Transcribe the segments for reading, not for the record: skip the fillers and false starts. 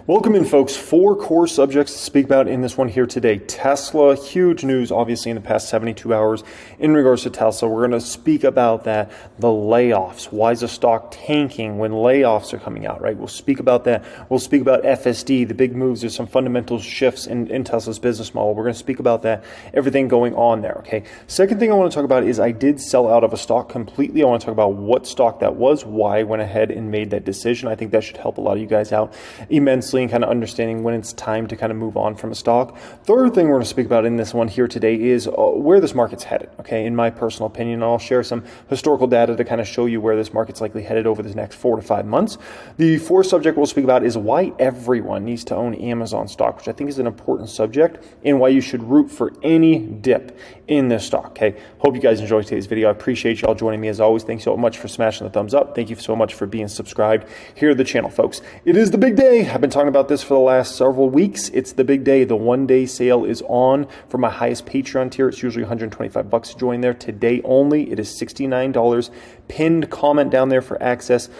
Welcome in, folks. 4 core subjects to speak about in this one here today. Tesla, huge news, obviously, in the past 72 hours in regards to Tesla. We're going to speak about that, the layoffs. Why is the stock tanking when layoffs are coming out, right? We'll speak about that. We'll speak about FSD, the big moves. There's some fundamental shifts in Tesla's business model. We're going to speak about that, everything going on there, okay? Second thing I want to talk about is I did sell out of a stock completely. I want to talk about what stock that was, why I went ahead and made that decision. I think that should help a lot of you guys out immensely and kind of understanding when it's time to kind of move on from a stock. Third thing we're going to speak about in this one here today is where this market's headed, okay? In my personal opinion, I'll share some historical data to kind of show you where this market's likely headed over the next 4 to 5 months. The fourth subject we'll speak about is why everyone needs to own Amazon stock, which I think is an important subject, and why you should root for any dip in this stock, okay? Hope you guys enjoyed today's video. I appreciate y'all joining me as always. Thanks so much for smashing the thumbs up. Thank you so much for being subscribed here to the channel, folks. It is the big day. I've been talking about this for the last several weeks. It's the big day. The one-day sale is on for my highest Patreon tier. It's usually $125 to join there. Today only, it is $69. Pinned comment down there for access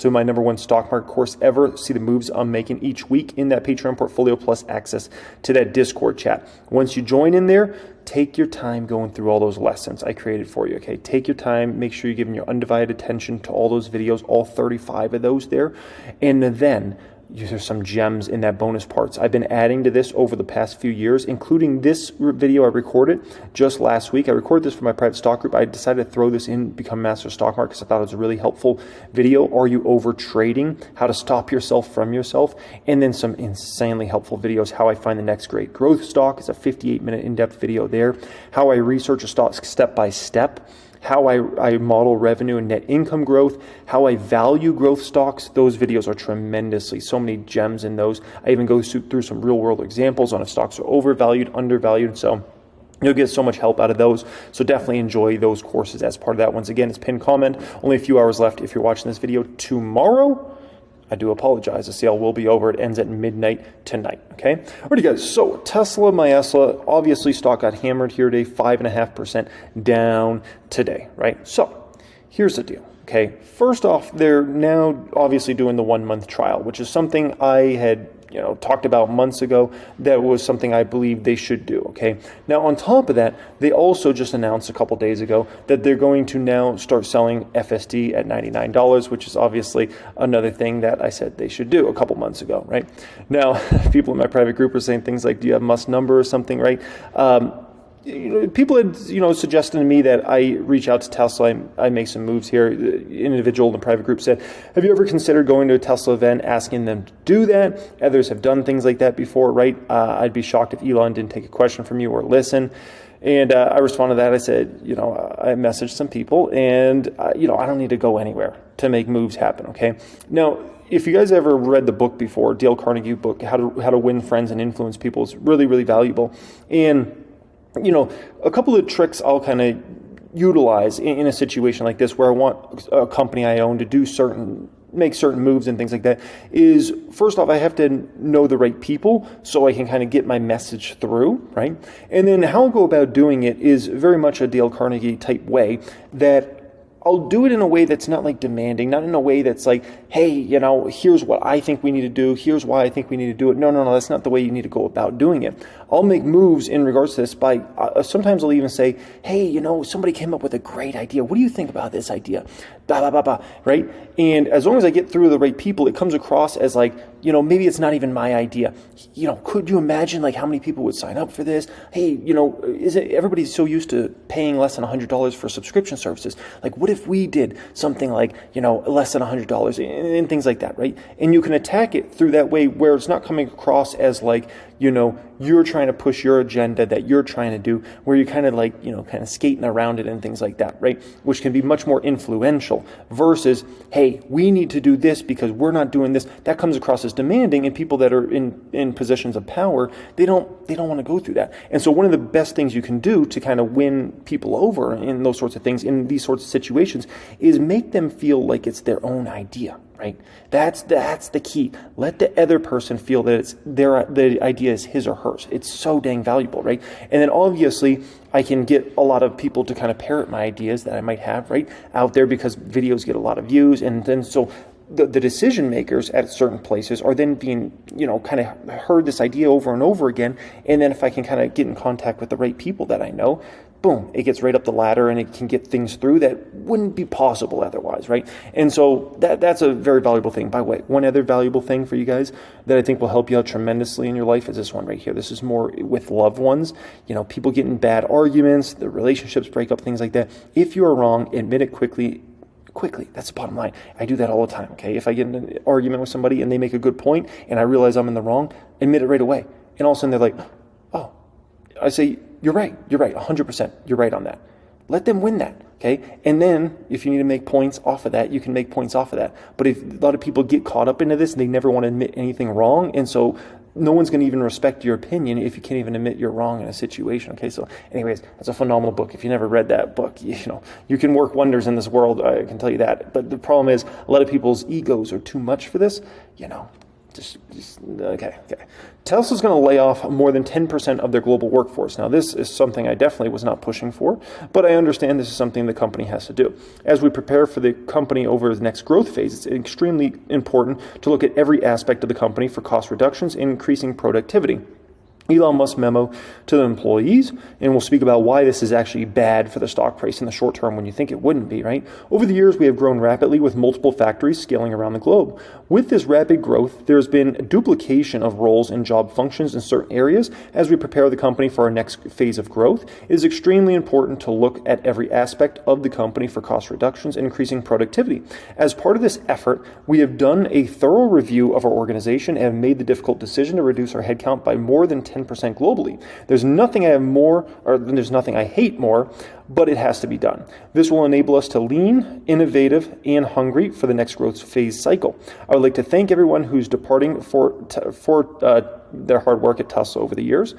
to my #1 stock market course ever. See the moves I'm making each week in that Patreon portfolio, plus access to that Discord chat. Once you join in there, take your time going through all those lessons I created for you, okay? Take your time. Make sure you're giving your undivided attention to all those videos, all 35 of those there. And then there's some gems in that bonus parts. I've been adding to this over the past few years, including this video I recorded just last week. I recorded this for my private stock group. I decided to throw this in, Become Master Stock Market, because I thought it was a really helpful video. Are you over trading? How to stop yourself from yourself. And then some insanely helpful videos. How I find the next great growth stock. It's a 58-minute in-depth video there. How I research a stock step by step. How I model revenue and net income growth, how I value growth stocks. Those videos are tremendously, so many gems in those. I even go through some real world examples on if stocks are overvalued, undervalued. So you'll get so much help out of those. So definitely enjoy those courses as part of that. Once again, it's pinned comment. Only a few hours left if you're watching this video tomorrow. I do apologize. The sale will be over. It ends at midnight tonight, okay? Alrighty, guys. So Tesla, obviously stock got hammered here today, 5.5% down today, right? So here's the deal, okay? First off, they're now obviously doing the 1-month trial, which is something I had talked about months ago. That was something I believe they should do, okay? Now, on top of that, they also just announced a couple days ago that they're going to now start selling FSD at $99, which is obviously another thing that I said they should do a couple months ago, right? Now, people in my private group are saying things like, do you have must number or something, right? People had, suggested to me that I reach out to Tesla. I make some moves here. The individual in the private group said, have you ever considered going to a Tesla event, asking them to do that? Others have done things like that before, right? I'd be shocked if Elon didn't take a question from you or listen. And I responded to that. I said, I messaged some people, and, I don't need to go anywhere to make moves happen, okay? Now, if you guys ever read the book before, Dale Carnegie book, How to Win Friends and Influence People, is really, really valuable. And a couple of tricks I'll kind of utilize in a situation like this where I want a company I own to make certain moves and things like that is, first off, I have to know the right people so I can kind of get my message through, right? And then how I'll go about doing it is very much a Dale Carnegie type way, that I'll do it in a way that's not like demanding, not in a way that's like, hey, here's what I think we need to do. Here's why I think we need to do it. No, that's not the way you need to go about doing it. I'll make moves in regards to this by, sometimes I'll even say, hey, somebody came up with a great idea. What do you think about this idea? Blah, blah, blah, blah, right? And as long as I get through the right people, it comes across as like, maybe it's not even my idea. Could you imagine like how many people would sign up for this? Hey, everybody's so used to paying less than $100 for subscription services. Like, what if we did something like, less than $100 and things like that, right? And you can attack it through that way where it's not coming across as like, you're trying to push your agenda that you're trying to do, where you're kind of like, kind of skating around it and things like that, right? Which can be much more influential versus, hey, we need to do this because we're not doing this. That comes across as demanding, and people that are in positions of power, they don't want to go through that. And so one of the best things you can do to kind of win people over in those sorts of things, in these sorts of situations, is make them feel like it's their own idea, right? That's the key. Let the other person feel that the idea is his or hers. It's so dang valuable, right? And then obviously I can get a lot of people to kind of parrot my ideas that I might have, right, out there, because videos get a lot of views. And then so the decision makers at certain places are then being, kind of heard this idea over and over again. And then if I can kind of get in contact with the right people that I know, boom, it gets right up the ladder and it can get things through that wouldn't be possible otherwise, right? And so that's a very valuable thing. By the way, one other valuable thing for you guys that I think will help you out tremendously in your life is this one right here. This is more with loved ones. People get in bad arguments, the relationships break up, things like that. If you are wrong, admit it quickly. That's the bottom line. I do that all the time, okay? If I get in an argument with somebody and they make a good point and I realize I'm in the wrong, admit it right away. And all of a sudden they're like, oh, I say, you're right, 100%, you're right on that. Let them win that, okay? And then if you need to make points off of that, you can make points off of that. But if a lot of people get caught up into this and they never want to admit anything wrong, and so no one's going to even respect your opinion if you can't even admit you're wrong in a situation. Okay, so anyways, that's a phenomenal book. If you never read that book, you can work wonders in this world. I can tell you that. But the problem is a lot of people's egos are too much for this. Okay. Tesla's going to lay off more than 10% of their global workforce. Now, this is something I definitely was not pushing for, but I understand this is something the company has to do. As we prepare for the company over the next growth phase, it's extremely important to look at every aspect of the company for cost reductions and increasing productivity. Elon Musk's memo to the employees, and we'll speak about why this is actually bad for the stock price in the short term when you think it wouldn't be, right? Over the years, we have grown rapidly with multiple factories scaling around the globe. With this rapid growth, there's been duplication of roles and job functions in certain areas. As we prepare the company for our next phase of growth, it is extremely important to look at every aspect of the company for cost reductions and increasing productivity. As part of this effort, we have done a thorough review of our organization and have made the difficult decision to reduce our headcount by more than 10% globally. There's nothing I hate more, but it has to be done. This will enable us to lean, innovative, and hungry for the next growth phase cycle. I would like to thank everyone who's departing for their hard work at Tesla over the years.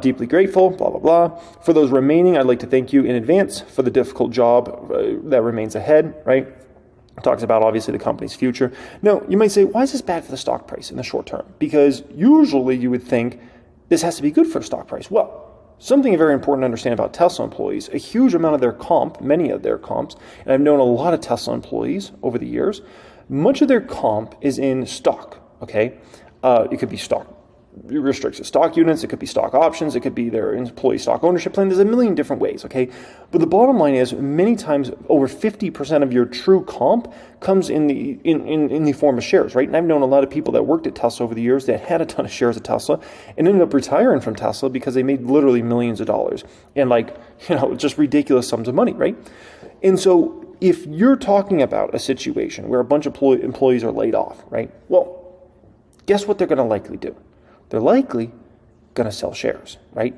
Deeply grateful, blah, blah, blah. For those remaining, I'd like to thank you in advance for the difficult job that remains ahead, right? Talks about, obviously, the company's future. Now, you might say, why is this bad for the stock price in the short term? Because usually you would think this has to be good for the stock price. Well, something very important to understand about Tesla employees, a huge amount of their comp, many of their comps, and I've known a lot of Tesla employees over the years, much of their comp is in stock, okay? It could be stock restricted stock units, it could be stock options, it could be their employee stock ownership plan. There's a million different ways, okay? But the bottom line is, many times over 50% of your true comp comes in the form of shares, right? And I've known a lot of people that worked at Tesla over the years that had a ton of shares at Tesla and ended up retiring from Tesla because they made literally millions of dollars and just ridiculous sums of money, right? And so if you're talking about a situation where a bunch of employees are laid off, right? Well, guess what they're going to likely do? They're likely going to sell shares, right?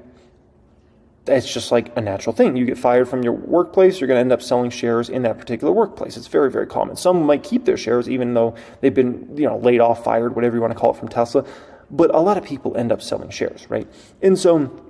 It's just like a natural thing. You get fired from your workplace, you're going to end up selling shares in that particular workplace. It's very, very common. Some might keep their shares even though they've been, laid off, fired, whatever you want to call it from Tesla. But a lot of people end up selling shares, right? And so,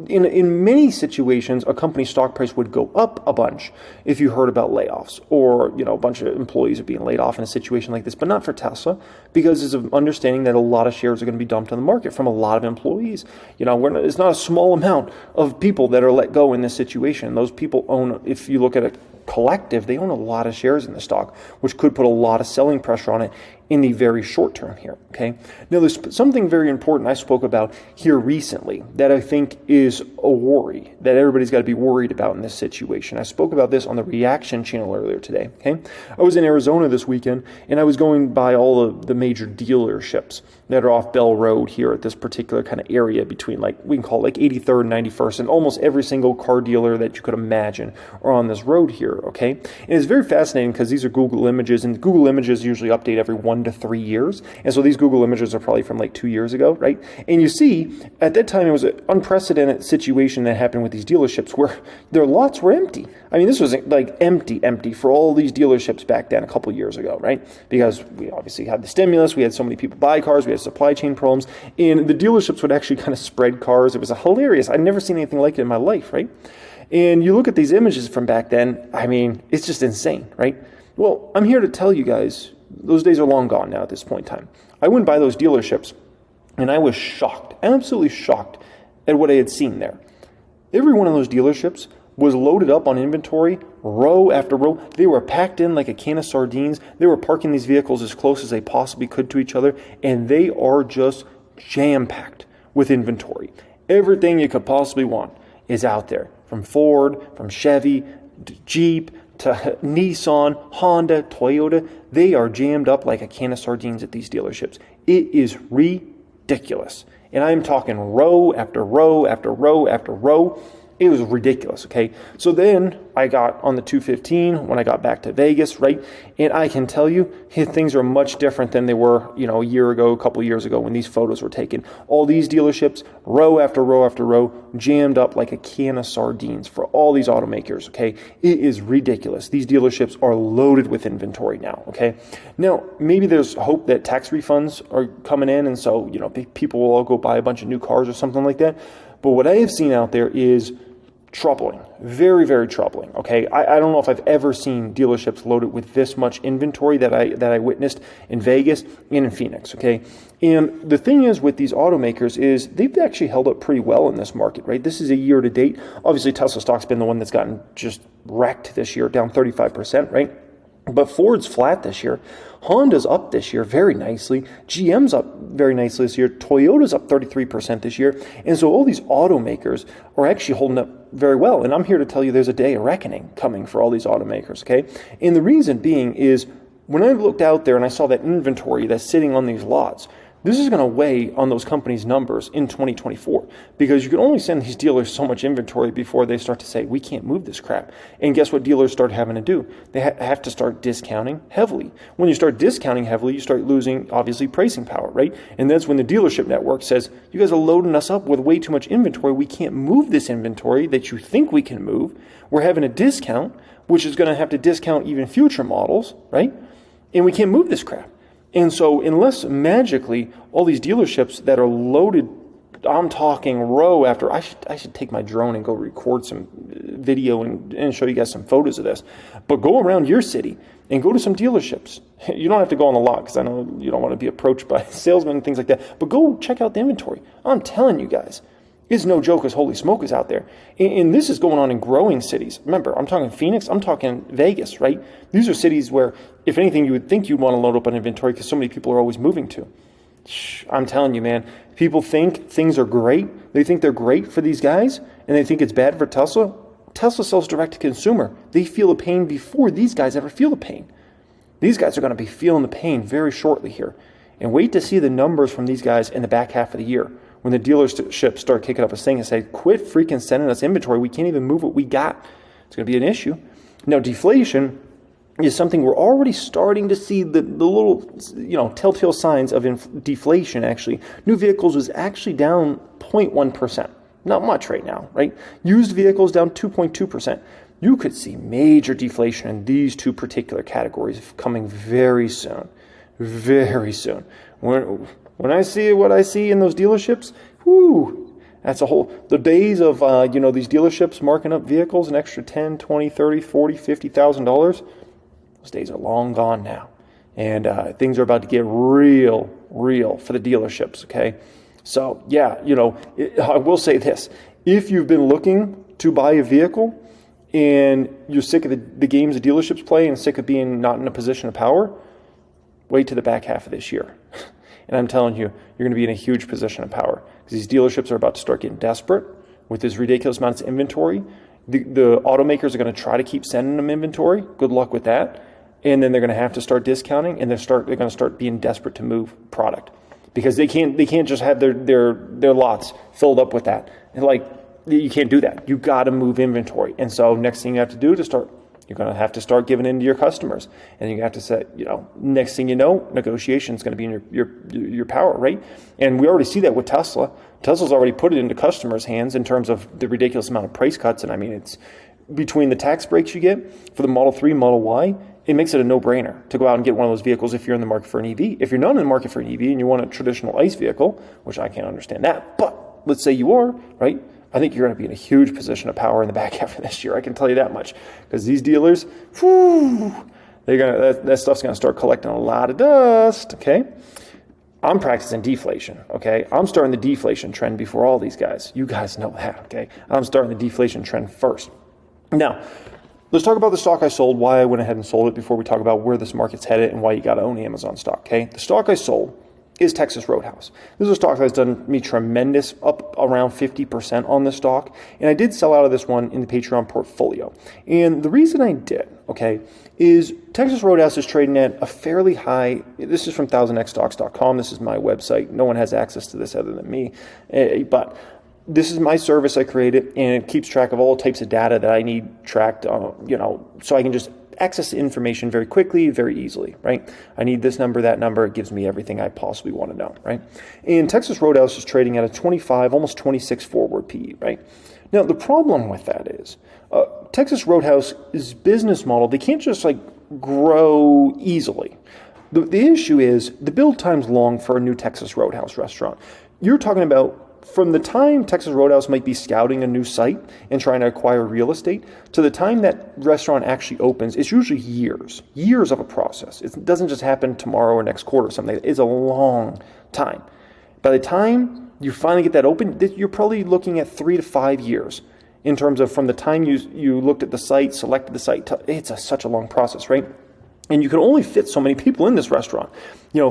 in many situations, a company's stock price would go up a bunch if you heard about layoffs or, a bunch of employees are being laid off in a situation like this, but not for Tesla, because there's an understanding that a lot of shares are going to be dumped on the market from a lot of employees. It's not a small amount of people that are let go in this situation. Those people own, if you look at a collective, they own a lot of shares in the stock, which could put a lot of selling pressure on it in the very short term here, okay? Now, there's something very important I spoke about here recently that I think is a worry, that everybody's got to be worried about in this situation. I spoke about this on the Reaction channel earlier today, okay? I was in Arizona this weekend, and I was going by all of the major dealerships that are off Bell Road here at this particular kind of area between, we can call it 83rd and 91st, and almost every single car dealer that you could imagine are on this road here, okay? And it's very fascinating because these are Google images, and Google images usually update every 1 to 3 years. And so these Google images are probably from 2 years ago, right? And you see, at that time, it was an unprecedented situation that happened with these dealerships where their lots were empty. I mean, this was empty for all these dealerships back then a couple years ago, right? Because we obviously had the stimulus, we had so many people buy cars, we had supply chain problems, and the dealerships would actually kind of spread cars. It was hilarious. I'd never seen anything like it in my life, right? And you look at these images from back then, I mean, it's just insane, right? Well, I'm here to tell you guys, those days are long gone now at this point in time. I went by those dealerships, and I was shocked, absolutely shocked at what I had seen there. Every one of those dealerships was loaded up on inventory, row after row. They were packed in like a can of sardines. They were parking these vehicles as close as they possibly could to each other, and they are just jam-packed with inventory. Everything you could possibly want is out there, from Ford, from Chevy, to Jeep, to Nissan, Honda, Toyota. They are jammed up like a can of sardines at these dealerships. It is ridiculous. And I'm talking row after row after row after row. It was ridiculous, okay? So then I got on the 215 when I got back to Vegas, right? And I can tell you, things are much different than they were, a year ago, a couple of years ago when these photos were taken. All these dealerships, row after row after row, jammed up like a can of sardines for all these automakers, okay? It is ridiculous. These dealerships are loaded with inventory now, okay? Now, maybe there's hope that tax refunds are coming in, and so, people will all go buy a bunch of new cars or something like that. But what I have seen out there is troubling, very, very troubling. Okay, I don't know if I've ever seen dealerships loaded with this much inventory that I witnessed in Vegas and in Phoenix. Okay, and the thing is with these automakers is they've actually held up pretty well in this market, right? This is a year to date. Obviously, Tesla stock's been the one that's gotten just wrecked this year, down 35%, right? But Ford's flat this year. Honda's up this year very nicely. GM's up very nicely this year. Toyota's up 33% this year. And so all these automakers are actually holding up very well. And I'm here to tell you there's a day of reckoning coming for all these automakers, okay? And the reason being is when I looked out there and I saw that inventory that's sitting on these lots, this is going to weigh on those companies' numbers in 2024 because you can only send these dealers so much inventory before they start to say, we can't move this crap. And guess what dealers start having to do? They have to start discounting heavily. When you start discounting heavily, you start losing, obviously, pricing power, right? And that's when the dealership network says, you guys are loading us up with way too much inventory. We can't move this inventory that you think we can move. We're having a discount, which is going to have to discount even future models, right? And we can't move this crap. And so unless magically all these dealerships that are loaded, I'm talking row after, I should take my drone and go record some video and show you guys some photos of this. But go around your city and go to some dealerships. You don't have to go on the lot because I know you don't want to be approached by salesmen and things like that. But go check out the inventory. I'm telling you guys, it's no joke as holy smoke is out there. And this is going on in growing cities. Remember, I'm talking Phoenix, I'm talking Vegas, right? These are cities where, if anything, you would think you'd want to load up on inventory because so many people are always moving to. I'm telling you, man, people think things are great. They think they're great for these guys, and they think it's bad for Tesla. Tesla sells direct to consumer. They feel the pain before these guys ever feel the pain. These guys are going to be feeling the pain very shortly here. And wait to see the numbers from these guys in the back half of the year. When the dealerships start kicking up a thing and say, quit freaking sending us inventory. We can't even move what we got. It's going to be an issue. Now, deflation is something we're already starting to see the little, telltale signs of deflation, actually. New vehicles was actually down 0.1%. Not much right now, right? Used vehicles down 2.2%. You could see major deflation in these two particular categories coming very soon. Very soon. When I see what I see in those dealerships, whoo, that's the days of, these dealerships marking up vehicles an extra $10, $20, $30, $40, $50,000, those days are long gone now. And things are about to get real for the dealerships, okay? So, yeah, I will say this. If you've been looking to buy a vehicle and you're sick of the games the dealerships play and sick of being not in a position of power, wait to the back half of this year. And I'm telling you, you're going to be in a huge position of power because these dealerships are about to start getting desperate with this ridiculous amounts of inventory. The automakers are going to try to keep sending them inventory. Good luck with that. And then they're going to have to start discounting, and they're going to start being desperate to move product because they can't just have their lots filled up with that. And you can't do that. You got to move inventory. And so next thing you have to do you're going to have to start giving in to your customers. And you have to say, next thing you know, negotiation is going to be in your power, right? And we already see that with Tesla. Tesla's already put it into customers' hands in terms of the ridiculous amount of price cuts. And I mean, it's between the tax breaks you get for the Model 3, Model Y, it makes it a no-brainer to go out and get one of those vehicles if you're in the market for an EV. If you're not in the market for an EV and you want a traditional ICE vehicle, which I can't understand that, but let's say you are, right? I think you're going to be in a huge position of power in the back half of this year. I can tell you that much because these dealers, that stuff's going to start collecting a lot of dust. Okay, I'm practicing deflation. Okay, I'm starting the deflation trend before all these guys. You guys know that. Okay, I'm starting the deflation trend first. Now, let's talk about the stock I sold, why I went ahead and sold it before we talk about where this market's headed and why you got to own Amazon stock, okay? The stock I sold is Texas Roadhouse. This is a stock that's done me tremendous, up around 50% on this stock. And I did sell out of this one in the Patreon portfolio. And the reason I did, okay, is Texas Roadhouse is trading at a fairly high, this is from 1000xstocks.com. This is my website. No one has access to this other than me. But this is my service I created, and it keeps track of all types of data that I need tracked, so I can just access the information very quickly, very easily, right? I need this number, that number. It gives me everything I possibly want to know, right? And Texas Roadhouse is trading at a 25, almost 26 forward PE, right? Now, the problem with that is Texas Roadhouse's business model, they can't just grow easily. The issue is the build time's long for a new Texas Roadhouse restaurant. You're talking about from the time Texas Roadhouse might be scouting a new site and trying to acquire real estate to the time that restaurant actually opens, it's usually years of a process. It doesn't just happen tomorrow or next quarter or something. It's a long time. By the time you finally get that open, you're probably looking at 3 to 5 years in terms of from the time you looked at the site, selected the site. It's such a long process, right? And you can only fit so many people in this restaurant.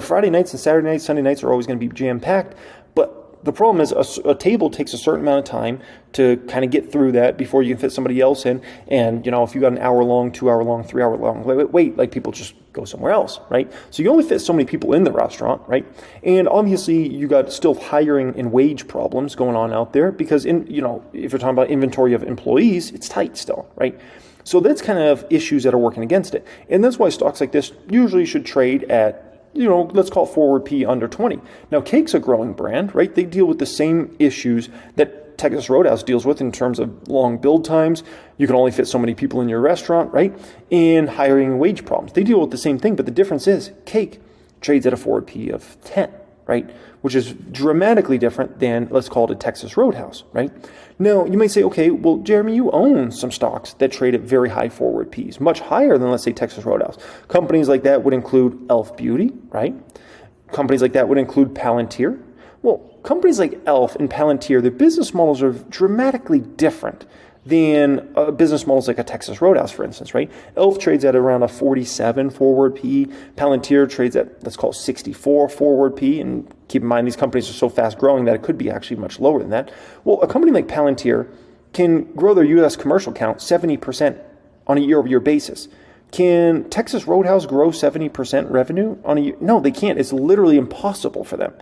Friday nights and Saturday nights, Sunday nights are always going to be jam-packed, but the problem is a table takes a certain amount of time to kind of get through that before you can fit somebody else in. And, if you got an hour long, 2 hour long, 3 hour long, wait, people just go somewhere else, right? So you only fit so many people in the restaurant, right? And obviously you got still hiring and wage problems going on out there because if you're talking about inventory of employees, it's tight still, right? So that's kind of issues that are working against it. And that's why stocks like this usually should trade at let's call it forward P under 20. Now, Cake's a growing brand, right? They deal with the same issues that Texas Roadhouse deals with in terms of long build times. You can only fit so many people in your restaurant, right? And hiring and wage problems. They deal with the same thing, but the difference is Cake trades at a forward P of 10, right? Which is dramatically different than, let's call it a Texas Roadhouse, right? Now, you might say, okay, well, Jeremy, you own some stocks that trade at very high forward Ps, much higher than, let's say, Texas Roadhouse. Companies like that would include Elf Beauty, right? Companies like that would include Palantir. Well, companies like Elf and Palantir, their business models are dramatically different than business models like a Texas Roadhouse, for instance, right? Elf trades at around a 47 forward PE. Palantir trades at, let's call it 64 forward PE. And keep in mind, these companies are so fast growing that it could be actually much lower than that. Well, a company like Palantir can grow their U.S. commercial count 70% on a year-over-year basis. Can Texas Roadhouse grow 70% revenue on a year? No, they can't. It's literally impossible for them.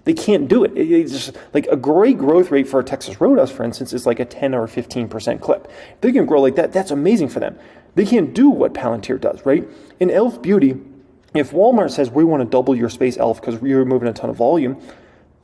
They can't do it. It's just like a great growth rate for a Texas Roadhouse, for instance, is like a 10 or 15% clip. If they can grow like that, that's amazing for them. They can't do what Palantir does, right? In Elf Beauty, if Walmart says, we want to double your space, Elf, because we're moving a ton of volume,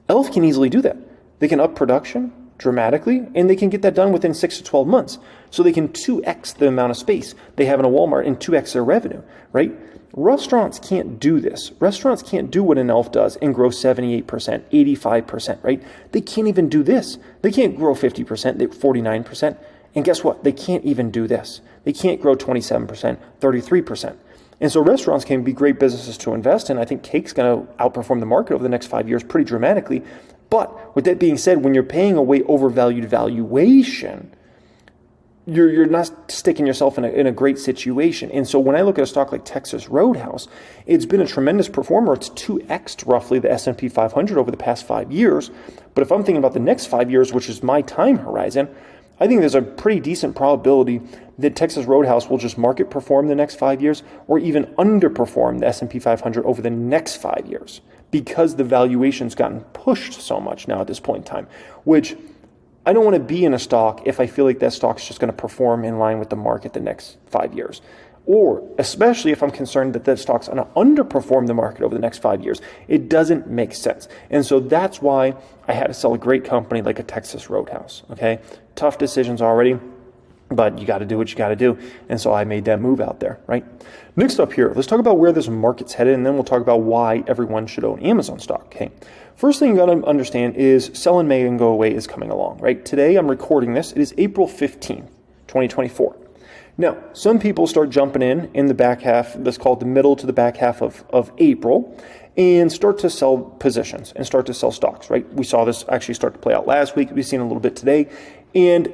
Elf can easily do that. They can up production dramatically, and they can get that done within 6 to 12 months. So they can 2x the amount of space they have in a Walmart and 2x their revenue, right? Restaurants can't do this. Restaurants can't do what an Elf does and grow 78%, 85%, right? They can't even do this. They can't grow 50%, 49%. And guess what? They can't even do this. They can't grow 27%, 33%. And so restaurants can be great businesses to invest in. I think Cake's going to outperform the market over the next 5 years pretty dramatically. But with that being said, when you're paying a way overvalued valuation, you're not sticking yourself in a great situation. And so when I look at a stock like Texas Roadhouse, it's been a tremendous performer. It's 2x'd roughly the S&P 500 over the past 5 years. But if I'm thinking about the next 5 years, which is my time horizon, I think there's a pretty decent probability that Texas Roadhouse will just market perform the next 5 years or even underperform the S&P 500 over the next 5 years because the valuation's gotten pushed so much now at this point in time, which I don't want to be in a stock if I feel like that stock's just going to perform in line with the market the next 5 years. Or especially if I'm concerned that that stock's going to underperform the market over the next 5 years. It doesn't make sense. And so that's why I had to sell a great company like a Texas Roadhouse. Okay? Tough decisions already, but you got to do what you got to do. And so I made that move out there, right? Next up here, let's talk about where this market's headed, and then we'll talk about why everyone should own Amazon stock. Okay? First thing you got to understand is sell in May and go away is coming along, right? Today I'm recording this. It is April 15th, 2024. Now, some people start jumping in the back half, let's call it the middle to the back half of April, and start to sell positions and start to sell stocks, right? We saw this actually start to play out last week. We've seen a little bit today. And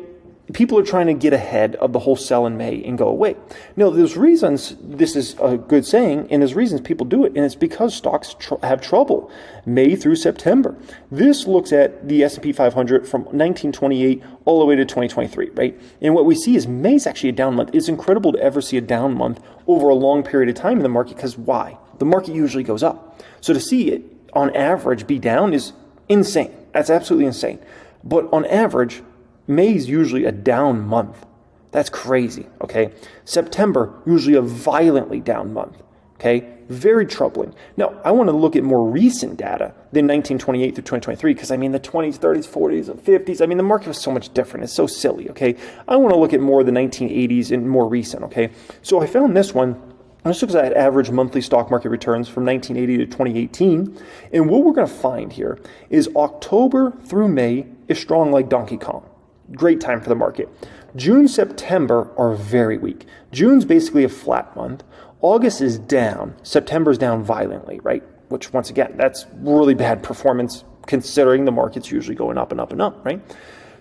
people are trying to get ahead of the whole sell in May and go away. Now, there's reasons this is a good saying, and there's reasons people do it, and it's because stocks have trouble May through September. This looks at the S&P 500 from 1928 all the way to 2023, right? And what we see is May's actually a down month. It's incredible to ever see a down month over a long period of time in the market, because why? The market usually goes up. So to see it on average be down is insane. That's absolutely insane. But on average, May is usually a down month. That's crazy, okay? September, usually a violently down month, okay? Very troubling. Now, I want to look at more recent data than 1928 through 2023, because, the 20s, 30s, 40s, and 50s, the market was so much different. It's so silly, okay? I want to look at more of the 1980s and more recent, okay? So I found this one. This looks at average monthly stock market returns from 1980 to 2018. And what we're going to find here is October through May is strong like Donkey Kong. Great time for the market. June, September are very weak. June's basically a flat month. August is down. September's down violently, right? Which, once again, that's really bad performance considering the market's usually going up and up and up, right?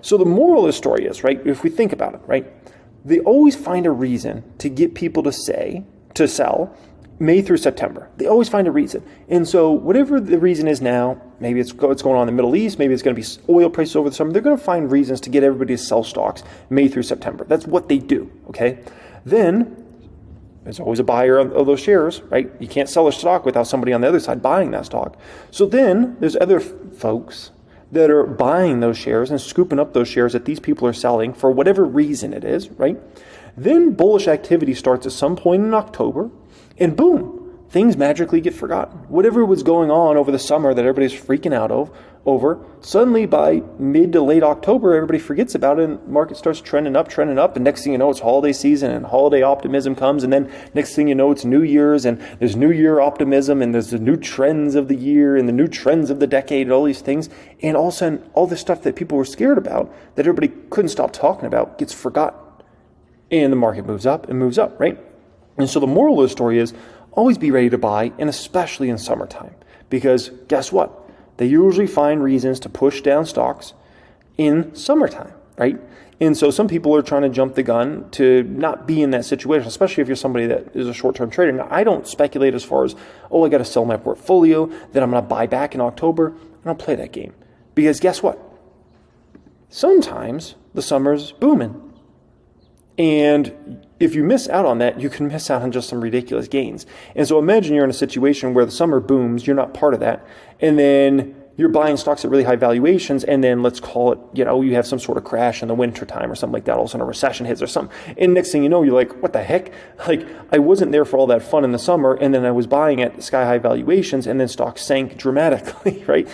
So the moral of the story is, right, if we think about it, right, they always find a reason to get people to sell May through September. They always find a reason. And so whatever the reason is now, maybe it's going on in the Middle East, maybe it's going to be oil prices over the summer, they're going to find reasons to get everybody to sell stocks May through September. That's what they do, okay? Then there's always a buyer of those shares, right? You can't sell a stock without somebody on the other side buying that stock. So then there's other folks that are buying those shares and scooping up those shares that these people are selling for whatever reason it is, right? Then bullish activity starts at some point in October, and boom, things magically get forgotten. Whatever was going on over the summer that everybody's freaking out over, suddenly by mid to late October, everybody forgets about it, and the market starts trending up, and next thing you know, it's holiday season, and holiday optimism comes, and then next thing you know, it's New Year's, and there's New Year optimism, and there's the new trends of the year, and the new trends of the decade, and all these things, and all of a sudden, all this stuff that people were scared about, that everybody couldn't stop talking about, gets forgotten. And the market moves up and moves up, right? And so the moral of the story is always be ready to buy, and especially in summertime. Because guess what? They usually find reasons to push down stocks in summertime, right? And so some people are trying to jump the gun to not be in that situation, especially if you're somebody that is a short-term trader. Now, I don't speculate as far as, I got to sell my portfolio, then I'm going to buy back in October. I don't play that game. Because guess what? Sometimes the summer's booming. And if you miss out on that, you can miss out on just some ridiculous gains. And so imagine you're in a situation where the summer booms, you're not part of that, and then you're buying stocks at really high valuations, and then let's call it, you have some sort of crash in the winter time or something like that, all of a sudden a recession hits or something. And next thing you know, you're like, what the heck? Like, I wasn't there for all that fun in the summer, and then I was buying at sky-high valuations, and then stocks sank dramatically, right?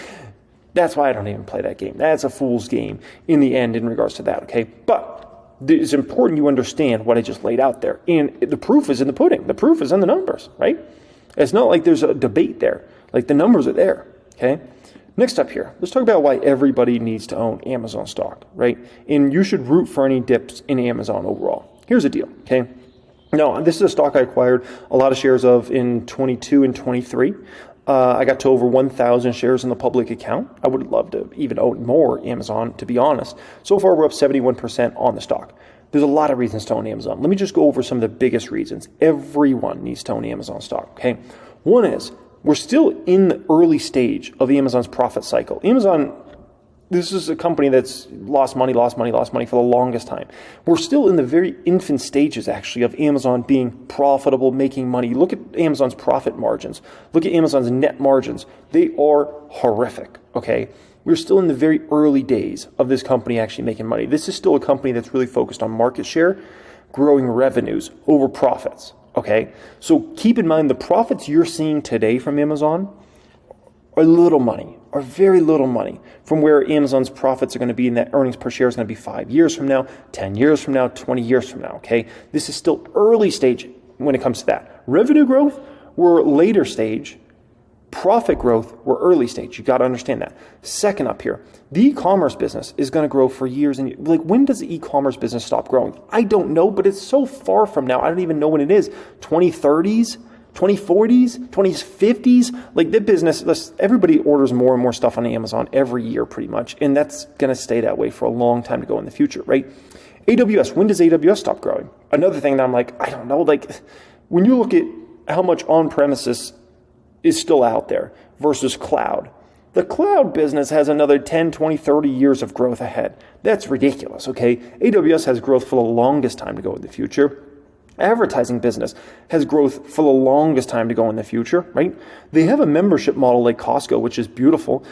That's why I don't even play that game. That's a fool's game in the end in regards to that, okay? But it's important you understand what I just laid out there. And the proof is in the pudding. The proof is in the numbers, right? It's not like there's a debate there. Like, the numbers are there, okay? Next up here, let's talk about why everybody needs to own Amazon stock, right? And you should root for any dips in Amazon overall. Here's the deal, okay? Now, this is a stock I acquired a lot of shares of in 22 and 23. I got to over 1,000 shares in the public account. I would love to even own more Amazon, to be honest. So far, we're up 71% on the stock. There's a lot of reasons to own Amazon. Let me just go over some of the biggest reasons. Everyone needs to own Amazon stock, okay? One is, we're still in the early stage of Amazon's profit cycle. Amazon, this is a company that's lost money for the longest time. We're still in the very infant stages, actually, of Amazon being profitable, making money. Look at Amazon's profit margins. Look at Amazon's net margins. They are horrific, okay? We're still in the very early days of this company actually making money. This is still a company that's really focused on market share, growing revenues over profits, okay? So keep in mind, the profits you're seeing today from Amazon are little money, or very little money, from where Amazon's profits are going to be, and that earnings per share is going to be 5 years from now, 10 years from now, 20 years from now, okay? This is still early stage when it comes to that. Revenue growth, we're later stage. Profit growth, we're early stage. You got to understand that. Second up here, the e-commerce business is going to grow for years and years. Like, when does the e-commerce business stop growing? I don't know, but it's so far from now. I don't even know when it is. 2030s? 2040s, 2050s, like the business, everybody orders more and more stuff on Amazon every year pretty much, and that's going to stay that way for a long time to go in the future, right? AWS, when does AWS stop growing? Another thing that I'm like, I don't know, like when you look at how much on-premises is still out there versus cloud, the cloud business has another 10, 20, 30 years of growth ahead. That's ridiculous, okay? AWS has growth for the longest time to go in the future. Advertising business has growth for the longest time to go in the future, right? They have a membership model like Costco, which is beautiful.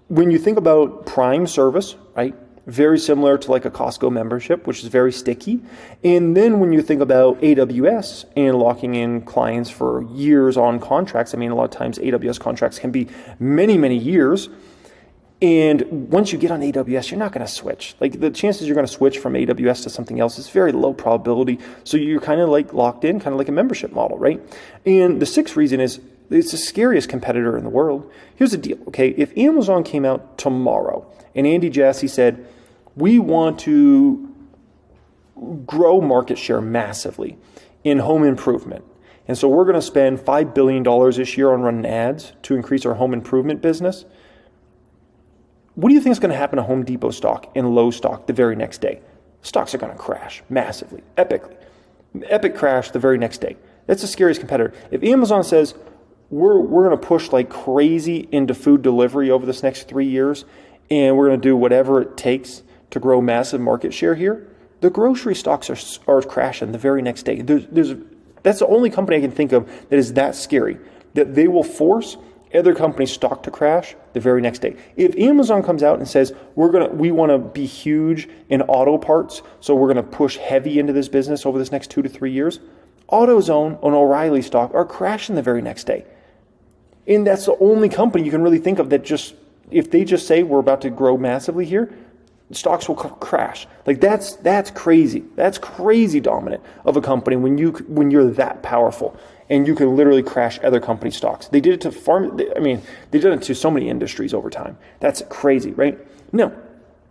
When you think about Prime service, right? Very similar to like a Costco membership, which is very sticky. And then when you think about AWS and locking in clients for years on contracts, I mean, a lot of times AWS contracts can be many, many years. And once you get on AWS, you're not going to switch. Like the chances you're going to switch from AWS to something else is very low probability. So you're kind of like locked in, kind of like a membership model, right? And the sixth reason is it's the scariest competitor in the world. Here's the deal, okay? If Amazon came out tomorrow and Andy Jassy said, we want to grow market share massively in home improvement. And so we're going to spend $5 billion this year on running ads to increase our home improvement business. What do you think is going to happen to Home Depot stock and Lowe's stock the very next day? Stocks are going to crash massively, epically. Epic crash the very next day. That's the scariest competitor. If Amazon says, we're going to push like crazy into food delivery over this next 3 years, and we're going to do whatever it takes to grow massive market share here, the grocery stocks are crashing the very next day. That's the only company I can think of that is that scary, that they will force other companies' stock to crash the very next day. If Amazon comes out and says, we want to be huge in auto parts, so we're going to push heavy into this business over this next 2 to 3 years, AutoZone and O'Reilly stock are crashing the very next day. And that's the only company you can really think of that just, if they just say we're about to grow massively here, stocks will crash. Like that's crazy. That's crazy dominant of a company when you're that powerful and you can literally crash other company stocks. They did it to they've done it to so many industries over time. That's crazy, right? Now,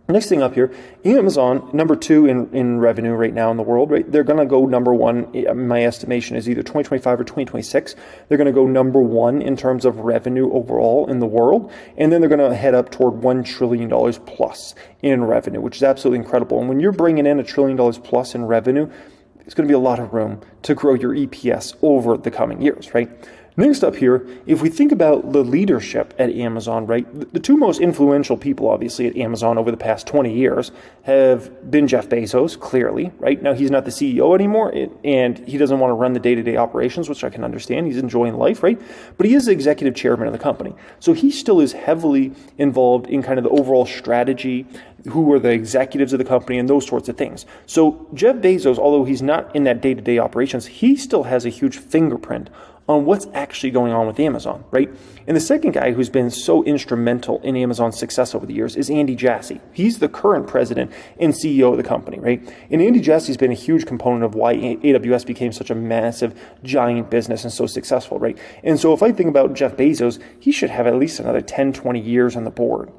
next thing up here, Amazon, number 2 in revenue right now in the world, right? They're going to go number 1, my estimation is either 2025 or 2026. They're going to go number 1 in terms of revenue overall in the world. And then they're going to head up toward $1 trillion plus in revenue, which is absolutely incredible. And when you're bringing in $1 trillion plus in revenue, there's going to be a lot of room to grow your EPS over the coming years, right? Next up here, if we think about the leadership at Amazon, right, the 2 most influential people, obviously, at Amazon over the past 20 years have been Jeff Bezos, clearly, right? Now, he's not the CEO anymore, and he doesn't want to run the day-to-day operations, which I can understand. He's enjoying life, right? But he is the executive chairman of the company. So he still is heavily involved in kind of the overall strategy, who are the executives of the company, and those sorts of things. So Jeff Bezos, although he's not in that day-to-day operations, he still has a huge fingerprint on what's actually going on with Amazon, right? And the second guy who's been so instrumental in Amazon's success over the years is Andy Jassy. He's the current president and CEO of the company, right? And Andy Jassy's been a huge component of why AWS became such a massive, giant business and so successful, right? And so if I think about Jeff Bezos, he should have at least another 10, 20 years on the board.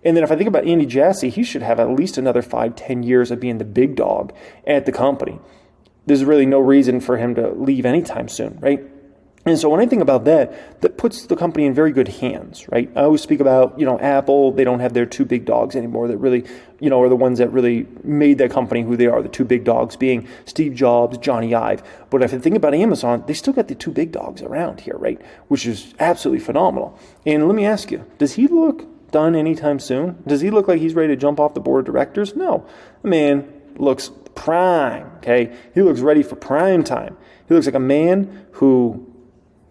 And then if I think about Andy Jassy, he should have at least another 5, 10 years of being the big dog at the company. There's really no reason for him to leave anytime soon, right? And so when I think about that, that puts the company in very good hands, right? I always speak about, Apple, they don't have their 2 big dogs anymore that really, are the ones that really made that company who they are, the 2 big dogs being Steve Jobs, Johnny Ive. But if I think about Amazon, they still got the 2 big dogs around here, right? Which is absolutely phenomenal. And let me ask you, does he look done anytime soon? Does he look like he's ready to jump off the board of directors? No. The man looks prime, okay? He looks ready for prime time. He looks like a man who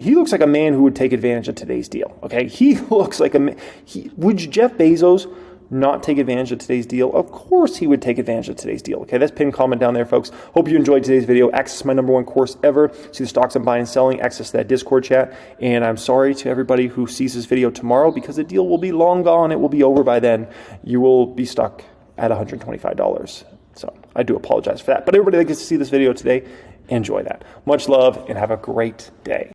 would take advantage of today's deal, okay? He looks like would Jeff Bezos not take advantage of today's deal? Of course he would take advantage of today's deal, okay? That's pinned comment down there, folks. Hope you enjoyed today's video. Access my number 1 course ever. See the stocks I'm buying and selling. Access that Discord chat. And I'm sorry to everybody who sees this video tomorrow because the deal will be long gone. It will be over by then. You will be stuck at $125. So I do apologize for that. But everybody that gets to see this video today, enjoy that. Much love and have a great day.